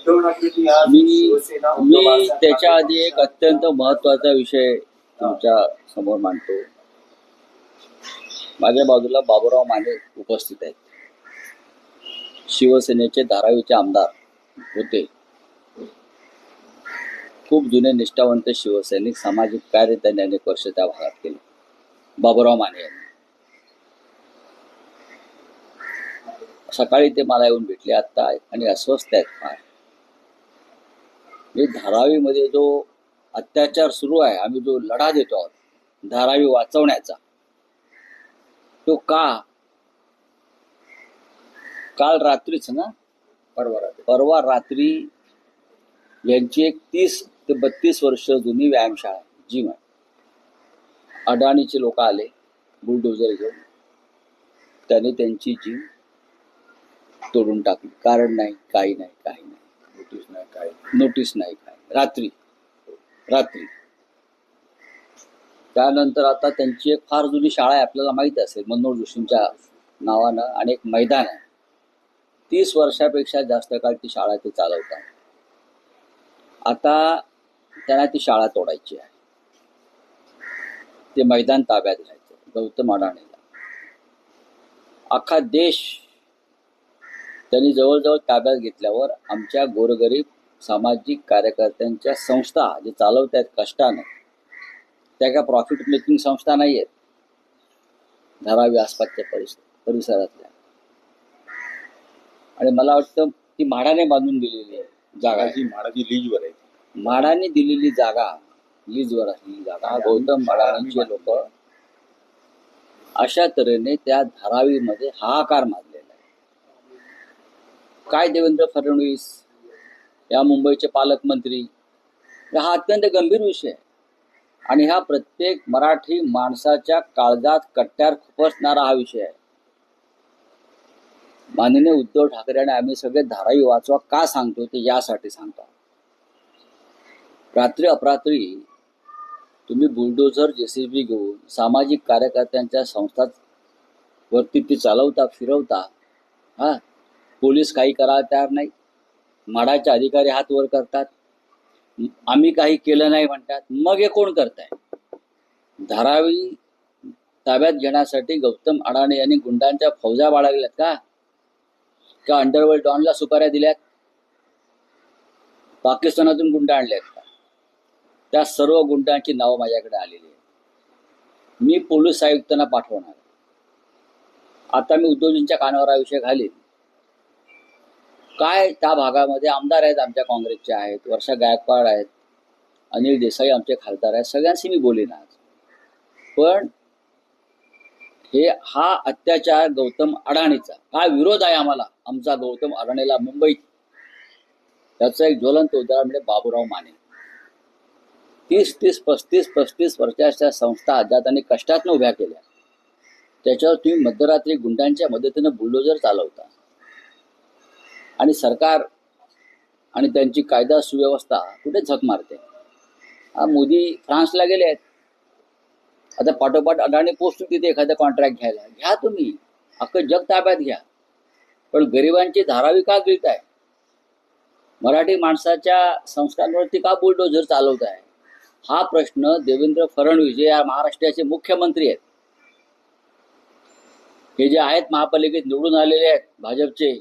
उद्धव ठाकरेंनी आज शिवसेना मी त्याच्या आधी एक अत्यंत महत्वाचा विषय तुमच्या समोर मांडतो. माझ्या बाजूला बाबूराव माने उपस्थित आहेत. शिवसेनेचे धारावीचे आमदार होते. खूप जुने निष्ठावंत शिवसैनिक, सामाजिक कार्य त्यांनी अनेक वर्ष त्या भागात केले. बाबूराव माने यांनी सकाळी ते मला येऊन भेटले आता आणि अस्वस्थ आहेत फार. धारावीमध्ये जो अत्याचार सुरू आहे, आम्ही जो लढा देतो आहोत धारावी वाचवण्याचा, तो काल रात्रीच ना परवा रात्री यांची एक 30 ते 32 वर्ष जुनी व्यायामशाळा जिम आहे. अडाणीचे लोक आले बुलडोजर घेऊन, त्याने त्यांची जिम तोडून टाकली. कारण नाही, काही नाही, नोटीस नाही काय. रात्री त्यानंतर आता त्यांची एक फार जुनी शाळा आहे, आपल्याला माहिती असेल, मनोहर जोशींच्या नावानं, आणि एक मैदान आहे. 30 वर्षापेक्षा जास्त काळ ती शाळा ते चालवतात. आता त्यांना ती शाळा तोडायची आहे. ते मैदान ताब्यात घ्यायचं गौतम अडाणीला. अख्खा देश त्यांनी जवळजवळ ताब्यात घेतल्यावर आमच्या गोरगरीब सामाजिक कार्यकर्त्यांच्या संस्था जे चालवत आहेत कष्टानं, त्या काय प्रॉफिट मेकिंग संस्था नाही आहेत धारावी आसपासच्या परिसरातल्या. आणि मला वाटतं ती म्हाडाने बांधून दिलेली आहे जागा. म्हाडाची लीजवर आहे. म्हाडाने दिलेली जागा, लीजवर असलेली जागा. गौतम अडाणीचे लोक अशा तऱ्हेने त्या धारावीमध्ये हाहाकार माजलेला आहे. काय देवेंद्र फडणवीस या मुंबईचे पालकमंत्री, हा अत्यंत गंभीर विषय आहे. आणि हा प्रत्येक मराठी माणसाच्या काळजात कट्ट्यार खुपसणारा हा विषय आहे. माननीय उद्धव ठाकरे आणि आम्ही सगळे धारावी वाचवा का सांगतो ते यासाठी सांगतो. रात्री अपरात्री तुम्ही बुलडोझर जेसीबी घेऊन सामाजिक कार्यकर्त्यांच्या संस्था वरती ती चालवता, फिरवता. पोलीस काही करायला तयार नाही. म्हाडाचे अधिकारी हात वर करतात, आम्ही काही केलं नाही म्हणतात. मग हे कोण करताय? धारावी ताब्यात घेण्यासाठी गौतम अडाणी यांनी गुंडांच्या फौजा बाळगल्यात का अंडरवर्ल्ड डॉनला सुपाऱ्या दिल्यात? पाकिस्तानातून गुंड आणल्यात का? त्या सर्व गुंडांची नावं माझ्याकडे आलेली आहेत. मी पोलीस आयुक्तांना पाठवणार. आता मी उद्धवजींच्या कानावर हा विषय घालीन. काय त्या भागामध्ये आमदार आहेत, आमच्या काँग्रेसचे आहेत, वर्षा गायकवाड आहेत, अनिल देसाई आमचे खासदार आहेत, सगळ्यांशी मी बोलीन आज. पण हा अत्याचार गौतम अडाणीचा काय विरोध आहे आम्हाला, आमचा गौतम अडाणीला मुंबईत, त्याचं एक ज्वलंत उदाहरण म्हणजे बाबूराव माने. 30-35 वर्षाच्या संस्था ज्या त्यांनी कष्टातनं उभ्या केल्या, त्याच्यावर तुम्ही मध्यरात्री गुंडांच्या मदतीनं बुलडोजर चालवता. आणि सरकार आणि त्यांची कायदा सुव्यवस्था कुठे झक मारते. मोदी फ्रान्सला गेले आहेत, आता पाठोपाठ अडाणी पोचतील तिथे एखादा कॉन्ट्रॅक्ट घ्या तुम्ही, अख्खं जग ताब्यात घ्या. पण गरिबांची धारावी का गिळताय? मराठी माणसाच्या संस्कारांवरती का बुलडोझर चालवताय? हा प्रश्न देवेंद्र फडणवीस जे या महाराष्ट्राचे मुख्यमंत्री आहेत, हे जे आहेत महापालिकेत निवडून आलेले आहेत भाजपचे,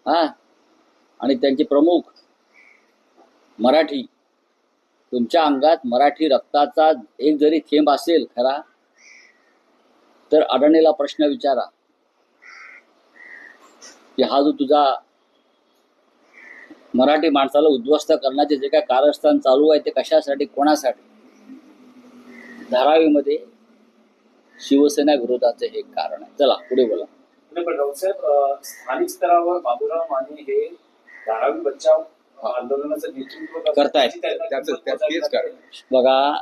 आणि त्यांचे प्रमुख मराठी, तुमच्या अंगात मराठी रक्ताचा एक जरी थेंब असेल खरा, तर अडाणीला प्रश्न विचारा की हा जो तुझा मराठी माणसाला उद्ध्वस्त करण्याचे जे काय कारस्थान चालू आहे ते कशासाठी, कोणासाठी? धारावीमध्ये शिवसेना विरोधाचे हे कारण आहे. चला पुढे बोला. पण राऊतसाहेब, स्थानिक स्तरावर बाबूराव माने हे धारावी बचाव आंदोलनाचं नेतृत्व करतायत. बघा,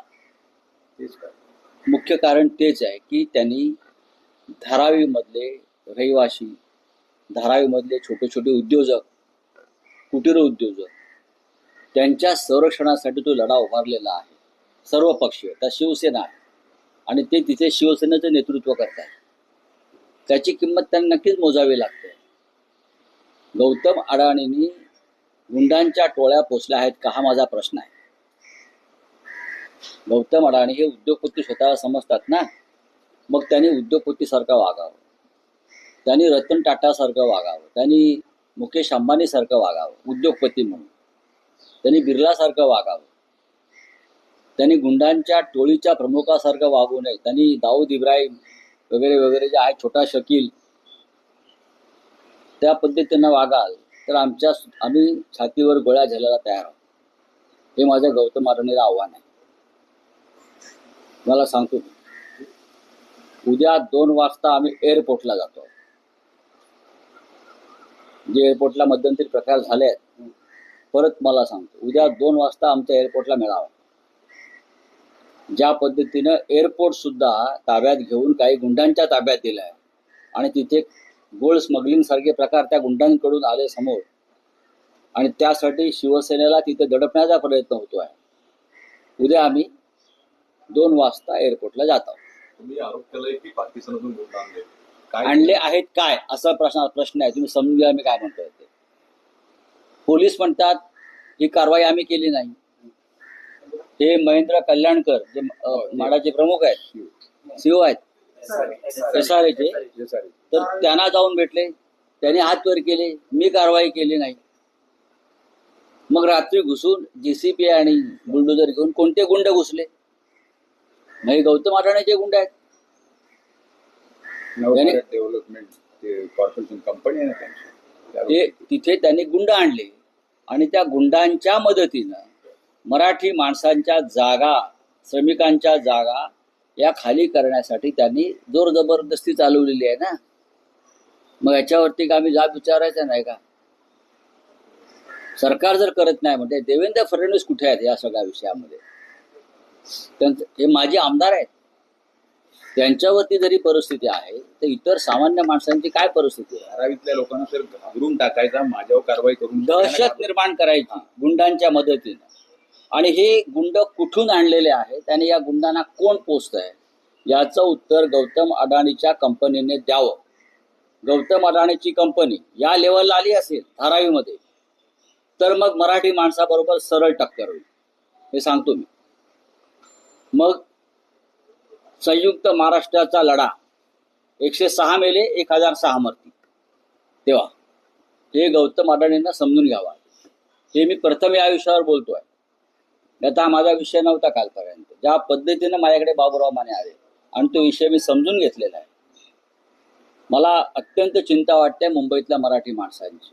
मुख्य कारण तेच आहे की त्यांनी धारावीमधले रहिवासी, धारावीमधले छोटे छोटे उद्योजक, कुटीर उद्योजक, त्यांच्या संरक्षणासाठी तो लढा उभारलेला आहे. सर्व पक्षीय, त्या शिवसेना आहे आणि ते तिथे शिवसेनेचं नेतृत्व करतात. त्याची किंमत त्यांना नक्कीच मोजावी लागते. गौतम अडाणींनी गुंडांच्या टोळ्या पोचल्या आहेत का, हा माझा प्रश्न आहे. गौतम अडाणी हे उद्योगपती स्वतःला समजतात ना, मग त्यांनी उद्योगपतीसारखं वागावं, त्यांनी रतन टाटासारखं वागावं, त्यांनी मुकेश अंबानीसारखं वागावं उद्योगपती म्हणून, त्यांनी बिर्लासारखं वागावं, त्यांनी गुंडांच्या टोळीच्या प्रमुखासारखं वागू नये, त्यांनी दाऊद इब्राहिम वगैरे वगैरे जे आहे, छोटा शकील, त्या पद्धतीनं वागाल तर आम्ही छातीवर गोळ्या झेलायला तयार आहोत. हे माझ्या गौतम अडाणीला आव्हान आहे. मला सांगतो, उद्या 2 वाजता आम्ही एअरपोर्टला जातो. जे एअरपोर्टला मध्यंतरी प्रकार झाले आहेत, परत मला सांगतो, उद्या 2 वाजता आमच्या एअरपोर्टला मिळावा. ज्या पद्धतीनं एअरपोर्ट सुद्धा ताब्यात घेऊन काही गुंडांच्या ताब्यात दिलं आहे आणि तिथे गोल्ड स्मगलिंग सारखे प्रकार त्या गुंडांकडून आले समोर, आणि त्यासाठी शिवसेनेला तिथे दडपण्याचा प्रयत्न होतो आहे. उद्या आम्ही 2 वाजता एअरपोर्टला जात आहोत. तुम्ही आरोप केलाय की पाकिस्तानातून गुंड आणले, आणले आहेत काय असा प्रश्न आहे. तुम्ही समजून घ्या मी काय म्हणतोय ते. पोलीस म्हणतात ही कारवाई आम्ही केली नाही. हे महेंद्र कल्याणकर जे माडाचे प्रमुख आहेत, सीओ आहेत SRA चे, तर त्यांना जाऊन भेटले, त्यांनी हात वर केले, मी कारवाई केली नाही. मग रात्री घुसून JCB आणि बुलडोजर घेऊन कोणते गुंड घुसले? नाही, गौतम अडाणीचे गुंड आहेत. डेव्हलपमेंट कॉर्पोरेशन कंपनी आहे ना त्यांची, तिथे त्यांनी गुंड आणले आणि त्या गुंडांच्या मदतीनं मराठी माणसांच्या जागा, श्रमिकांच्या जागा या खाली करण्यासाठी त्यांनी जोर जबरदस्ती चालवलेली आहे ना. मग याच्यावरती का आम्ही जाब विचारायचा नाही का? सरकार जर करत नाही म्हणजे देवेंद्र फडणवीस कुठे आहेत या सगळ्या विषयामध्ये? हे माझे आमदार आहेत, त्यांच्यावरती जरी परिस्थिती आहे तर इतर सामान्य माणसांची काय परिस्थिती आहे? धारावीतल्या लोकांना सर घाबरून टाकायचा, माझ्यावर कारवाई करून दहशत निर्माण करायची गुंडांच्या मदतीनं. आणि हे गुंड कुठून आणलेले आहेत आणि या गुंडांना कोण पोचत आहे याचं उत्तर गौतम अडाणीच्या कंपनीने द्यावं. गौतम अडाणीची कंपनी या लेवलला आली असेल धारावीमध्ये तर मग मराठी माणसाबरोबर सरळ टक्कर होईल, हे सांगतो मी. मग संयुक्त महाराष्ट्राचा लढा 106 मेले, 1006 मरतील. तेव्हा हे गौतम अडाणींना समजून घ्यावा. हे मी प्रथम या विषयावर बोलतोय. आता माझा विषय नव्हता कालपर्यंत. ज्या पद्धतीनं माझ्याकडे बाबूराव माने आले आणि तो विषय मी समजून घेतलेला आहे. मला अत्यंत चिंता वाटते मुंबईतल्या मराठी माणसांची.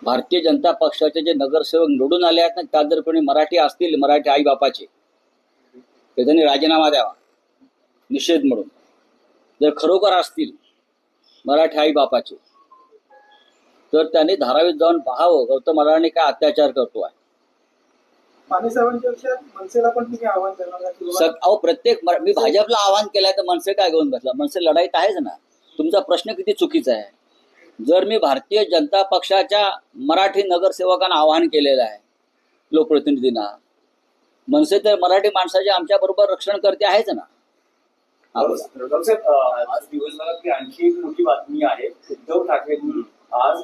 भारतीय जनता पक्षाचे जे नगरसेवक निवडून आले आहेत ना, त्यात जर कोणी मराठी असतील, मराठी आई बापाचे, तर त्यांनी राजीनामा द्यावा निषेध म्हणून. जर खरोखर असतील मराठी आई बापाचे तर त्यांनी धारावीत जाऊन पाहावं गौतम अडाणी काय अत्याचार करतो आहे. साहेबांच्या विषयात मनसेला पण तुम्ही आव्हान करणार? अहो, प्रत्येक मी भाजपला आव्हान केलंय तर मनसे काय घेऊन बसला? मनसे लढाईत आहेच ना. तुमचा प्रश्न किती चुकीचा आहे. जर मी भारतीय जनता पक्षाच्या मराठी नगरसेवकांना आवाहन केलेलं आहे, लोकप्रतिनिधींना, मनसे तर मराठी माणसाचे आमच्या बरोबर रक्षण करते आहेच ना. साहेब, आज दिवसभरातली आणखी एक मोठी बातमी आहे. उद्धव ठाकरेंनी आज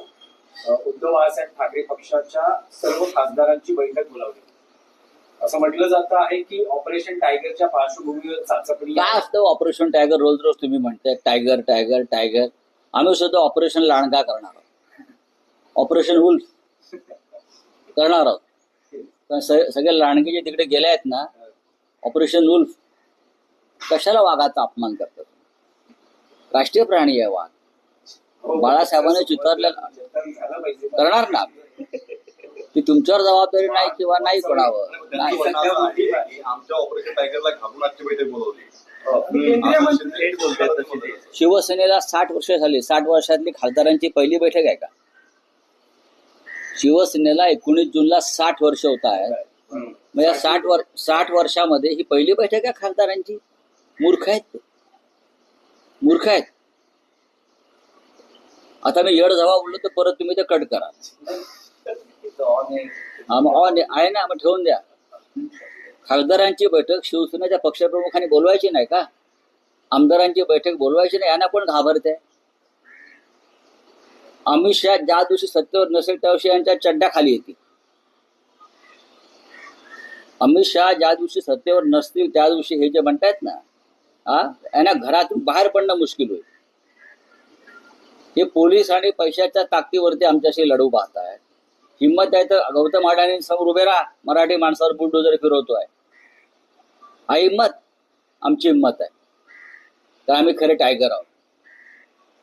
उद्धव बाळासाहेब ठाकरे पक्षाच्या सर्व खासदारांची बैठक बोलावली. असं म्हटलं जातं आहे की ऑपरेशन टायगरच्या पार्श्वभूमीवर चाचपणी. काय असतं ऑपरेशन टायगर? रोज रोज तुम्ही म्हणताय टायगर टायगर टायगर. आम्ही सुद्धा ऑपरेशन लांडगा करणार आहोत, ऑपरेशन वुल्फ करणार आहोत. पण सगळे लांडगे जे तिकडे गेले आहेत ना, ऑपरेशन वुल्फ, कशाला वाघाचा अपमान करतात? राष्ट्रीय प्राणी आहे वाघ. बाळासाहेबांनी चितारलेला करणार ना. ती तुमच्यावर जबाबदारी नाही किंवा नाही कोणावर नाही. आमच्या ऑपरेशन टायगरला घालून आजची बैठक बोलवली. शिवसेनेला 60 वर्ष झाली. 60 वर्षातली खासदारांची पहिली बैठक आहे का? शिवसेनेला 19 जूनला 60 वर्ष होत आहेत. मग या 60 वर्षामध्ये ही पहिली बैठक आहे खासदारांची? मूर्ख आहेत ते, मूर्ख आहेत. आता मी येड जवा बोललो तर परत तुम्ही ते कट करा. ऑन आहे ना, मग ठेवून द्या. खासदारांची बैठक शिवसेनेच्या पक्षप्रमुखांनी बोलवायची नाही का? आमदारांची बैठक बोलवायची नाही, यांना कोण घाबरते? अमित शहा ज्या दिवशी सत्तेवर नसेल त्या दिवशी यांच्या चड्ड्या खाली येतील. अमित शहा ज्या दिवशी सत्तेवर नसतील त्या दिवशी हे जे म्हणतायत ना, यांना घरातून बाहेर पडणं मुश्किल होईल. हे पोलीस आणि पैशाच्या ताकदीवरती आमच्याशी लढू पाहत आहेत. हिंमत आहे तर गौतम अडाणी समोर उभे राहा, मराठी माणसावर बुलडोजर फिरवतोय. हा हिंमत आमची हिंमत आहे, तर आम्ही खरे टायगर आहोत.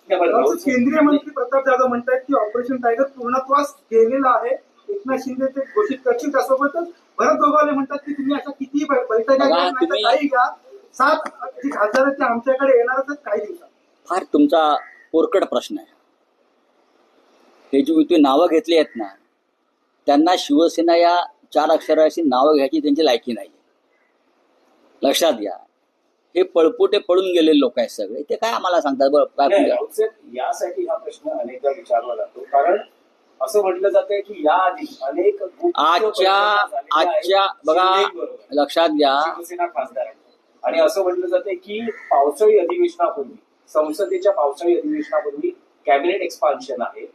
केंद्रीय मंत्री प्रताप जाधव म्हणतात की ऑपरेशन टायगर पूर्णत्वास गेलेलं आहे. एकनाथ शिंदे ते घोषित करतील. त्यासोबतच भरत गोगावले म्हणतात की तुम्ही अशा किती बैठका घ्या, नाहीतर काही घ्या, 7 जी खासदार आहेत ते आमच्याकडे येणारच आहेत काही दिवसात. फार तुमचा पोरकट प्रश्न आहे. हे जी तुम्ही नावं घेतली आहेत ना, त्यांना शिवसेना या 4 अक्षराची नावं घ्यायची त्यांची लायकी नाही. लक्षात घ्या, हे पळपुटे पडून गेलेले लोक आहेत सगळे. ते काय आम्हाला सांगतात बरं काय? यासाठी हा प्रश्न अनेकदा विचारला जातो, कारण असं म्हटलं जातंय की याआधी अनेक आजच्या बघा लक्षात घ्या, शिवसेना खासदारांनी, आणि असं म्हटलं जातंय की पावसाळी अधिवेशनापूर्वी, संसदेच्या पावसाळी अधिवेशनापूर्वी कॅबिनेट एक्सपान्शन आहे.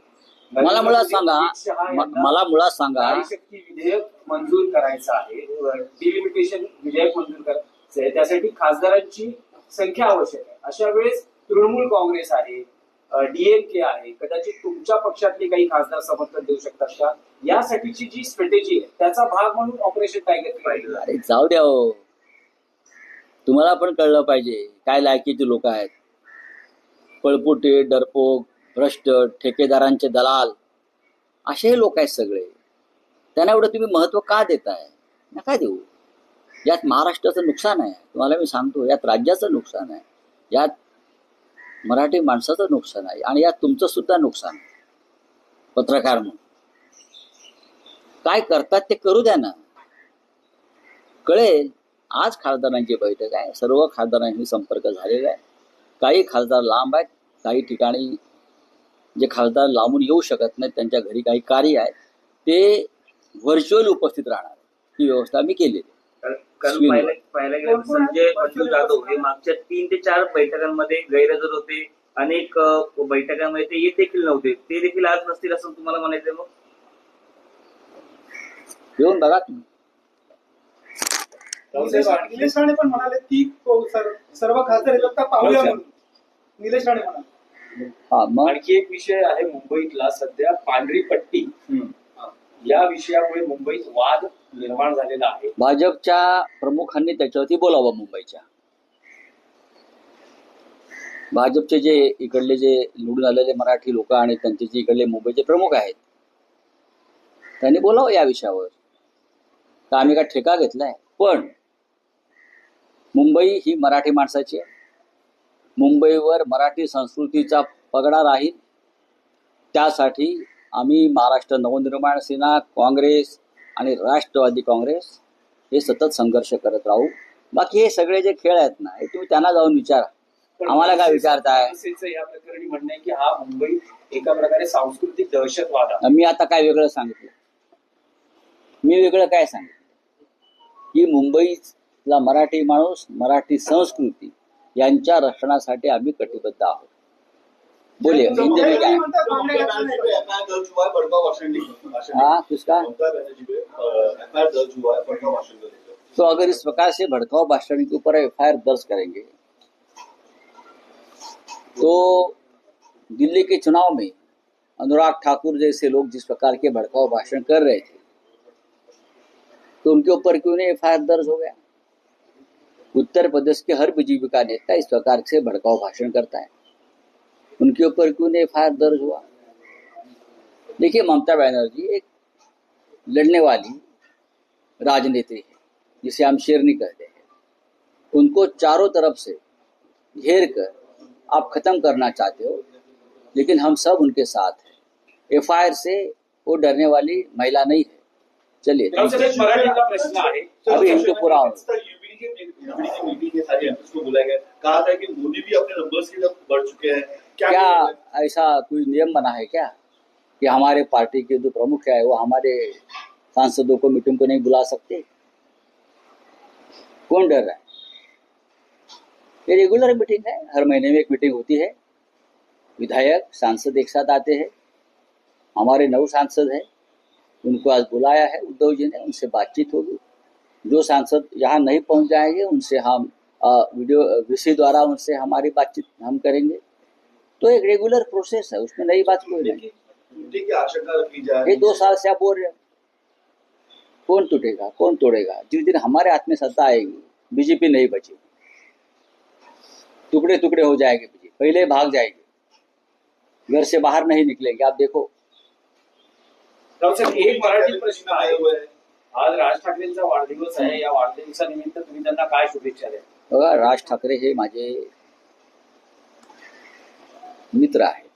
मला मुळात सांगा नारी शक्ती विधेयक मंजूर करायचं आहे, डिलिमिटेशन विधेयक मंजूर करायचं आहे, त्यासाठी खासदारांची संख्या आवश्यक आहे. अशा वेळेस तृणमूल काँग्रेस आहे, डीएमके आहे, कदाचित तुमच्या पक्षातले काही खासदार समर्थन देऊ शकतात का? यासाठीची जी स्ट्रॅटेजी आहे त्याचा भाग म्हणून ऑपरेशन टायगर. अरे जाऊ द्या हो, तुम्हाला पण कळलं पाहिजे काय लायकीचे लोक आहेत. पळपुटे, डरपोक, भ्रष्ट, ठेकेदारांचे दलाल, असे लोक आहेत सगळे. त्यांना एवढं तुम्ही महत्व का देताय? नका देऊ. यात महाराष्ट्राचं नुकसान आहे, तुम्हाला मी सांगतो. यात राज्याचं नुकसान आहे, यात मराठी माणसाचं नुकसान आहे, आणि यात तुमचं सुद्धा नुकसान आहे. पत्रकार म्हणून काय करतात ते करू द्या ना, कळेल. आज खासदारांची बैठक आहे, सर्व खासदारांशी संपर्क झालेला आहे. काही खासदार लांब आहेत, काही ठिकाणी जे खासदार लांबून येऊ शकत नाहीत त्यांच्या घरी काही कार्य आहे, ते व्हर्च्युअल उपस्थित राहणार. ही व्यवस्था मी केलेली. पाहायला गेलं संजय बंडू जाधव हे मागच्या 3 ते 4 बैठकांमध्ये गैरहजर होते. अनेक बैठकांमध्ये ते येत देखील नव्हते. ते देखील आज नसतील असं तुम्हाला म्हणायचं? मग येऊन बघा तुम्ही. निलेश राणे पण म्हणाले की सर्व खासदार येतात का पाहूया म्हणून. निलेश राणे म्हणाले. आणखी एक विषय आहे मुंबईतला सध्या, पांढरी पट्टी. या विषयामुळे मुंबईत वाद निर्माण झालेला आहे. भाजपच्या प्रमुखांनी त्याच्यावरती बोलावं. मुंबईच्या भाजपचे जे इकडले जे निवडून आलेले मराठी लोक आणि त्यांचे जे इकडले मुंबईचे प्रमुख आहेत, त्यांनी बोलावं या विषयावर. तर आम्ही काय ठेका घेतलाय? पण मुंबई ही मराठी माणसाची आहे. मुंबईवर मराठी संस्कृतीचा पगडा राहील. त्यासाठी आम्ही महाराष्ट्र नवनिर्माण सेना, काँग्रेस आणि राष्ट्रवादी काँग्रेस हे सतत संघर्ष करत राहू. बाकी हे सगळे जे खेळ आहेत ना, हे तुम्ही त्यांना जाऊन विचारा, आम्हाला काय विचारताय? या प्रकरणी म्हणणं आहे की हा मुंबई एका प्रकारे सांस्कृतिक दहशतवाद आहे. मी आता काय वेगळं सांगितलं? मी वेगळं काय सांगितलं? की मुंबईला मराठी माणूस, मराठी संस्कृती यांच्या रक्षणासाठी आम्ही कटिबद्ध आहोत. बोलिए हिंदी में क्या है? हाँ, किसका? तो अगर इस प्रकार से भड़काऊ भाषण के ऊपर एफआईआर दर्ज करेंगे तो दिल्ली के चुनाव में अनुराग ठाकुर जैसे लोग जिस प्रकार के भड़काऊ भाषण कर रहे थे, तो उनके ऊपर क्यों नहीं एफआईआर दर्ज हो गया? उत्तर प्रदेश के हर बीजेपी का नेता इस प्रकार से भड़काऊ भाषण करता है, उनके ऊपर क्यों नहीं एफआईआर दर्ज हुआ? देखिए, ममता बनर्जी एक लड़ने वाली राजनेत्री है, जिसे हम शेरनी कहते हैं. उनको चारों तरफ से घेर कर आप खत्म करना चाहते हो, लेकिन हम सब उनके साथ हैं. एफआईआर से वो डरने वाली महिला नहीं है. चलिए, प्रश्न आहे, अभी इनको पूरा हो. मीटिंग में सारे एमपीज को बुलाया गया, कहा था कि मोदी भी अपने नंबर्स की तरफ बढ़ चुके हैं. क्या ऐसा कोई नियम बना है क्या कि हमारे पार्टी के जो प्रमुख है वो हमारे सांसदों को मीटिंग को नहीं बुला सकते? कौन डर रहा है? ये रेगुलर मीटिंग है, हर महीने में एक मीटिंग होती है. विधायक सांसद एक साथ आते हैं, हमारे 9 सांसद हैं, उनको आज बुलाया है उद्धव जी ने, उनसे बातचीत होगी। जो सांसद यहाँ नहीं पहुँच जाएंगे उनसे हम वीडियो वीसी द्वारा उनसे हमारी बातचीत हम करेंगे। तो एक रेगुलर प्रोसेस है, उसमें नई बात कोई नहीं। टूटने की आशंका रखी जाए। ये 2 साल से आप बोल रहे हो, कौन टूटेगा, कौन तोड़ेगा? जिस दिन हमारे हाथ में सत्ता आएगी, बीजेपी नहीं बचेगी, टुकड़े टुकड़े हो जाएंगे बीजेपी, पहले भाग जाएंगे, घर से बाहर नहीं निकलेंगे। आप देखो। राऊत साहेब, एक मराठी प्रश्न आहे. आज राज ठाकरेंचा वाढदिवस आहे. या वाढदिवसानिमित्त तुम्ही त्यांना काय शुभेच्छा द्या? बघा, राज ठाकरे हे माझे मित्र आहेत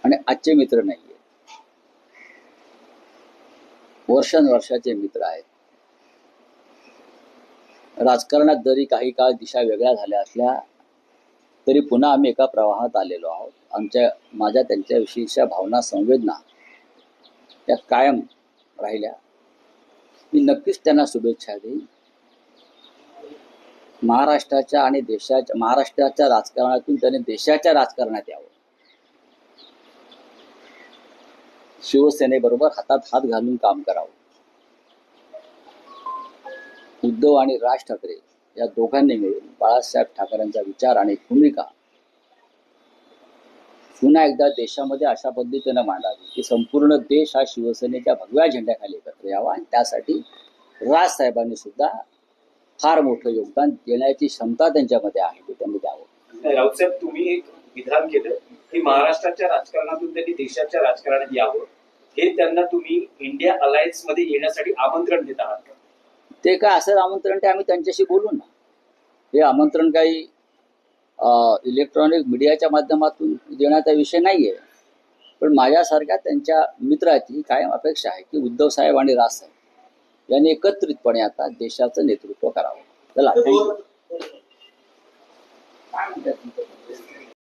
आणि आजचे मित्र नाहीये, वर्षानुवर्षाचे मित्र आहेत. राजकारणात जरी काही काळ दिशा वेगळ्या झाल्या असल्या तरी पुन्हा आम्ही एका प्रवाहात आलेलो आहोत. माझ्या त्यांच्याविषयीच्या भावना, संवेदना त्या कायम राहिल्या. मी नक्कीच त्यांना शुभेच्छा देईन. महाराष्ट्राच्या आणि महाराष्ट्राच्या राजकारणातून त्याने देशाच्या राजकारणात यावं, शिवसेनेबरोबर हातात हात घालून काम करावं. उद्धव आणि राज ठाकरे या दोघांनी मिळून बाळासाहेब ठाकरेंचा विचार आणि भूमिका पुन्हा एकदा देशामध्ये अशा पद्धतीनं मांडावी की संपूर्ण देश हा शिवसेनेच्या भगव्या झेंड्याखाली एकत्र यावा. आणि त्यासाठी राजसाहेबांनी सुद्धा फार मोठं योगदान देण्याची क्षमता त्यांच्यामध्ये आहे, ते त्यांनी द्यावं. राऊत साहेब, तुम्ही एक विधान केलं की महाराष्ट्राच्या राजकारणातून त्यांनी देशाच्या राजकारणात यावं, हे त्यांना तुम्ही इंडिया अलायन्स मध्ये येण्यासाठी आमंत्रण देत आहात का? ते काय असं आमंत्रण, ते आम्ही त्यांच्याशी बोलू ना. हे आमंत्रण काही इलेक्ट्रॉनिक मीडियाच्या माध्यमातून देण्याचा विषय नाहीये. पण माझ्यासारख्या त्यांच्या मित्राची कायम अपेक्षा आहे की उद्धव साहेब आणि राजसाहेब यांनी एकत्रितपणे आता देशाचं नेतृत्व करावं. चला, थँक्यू.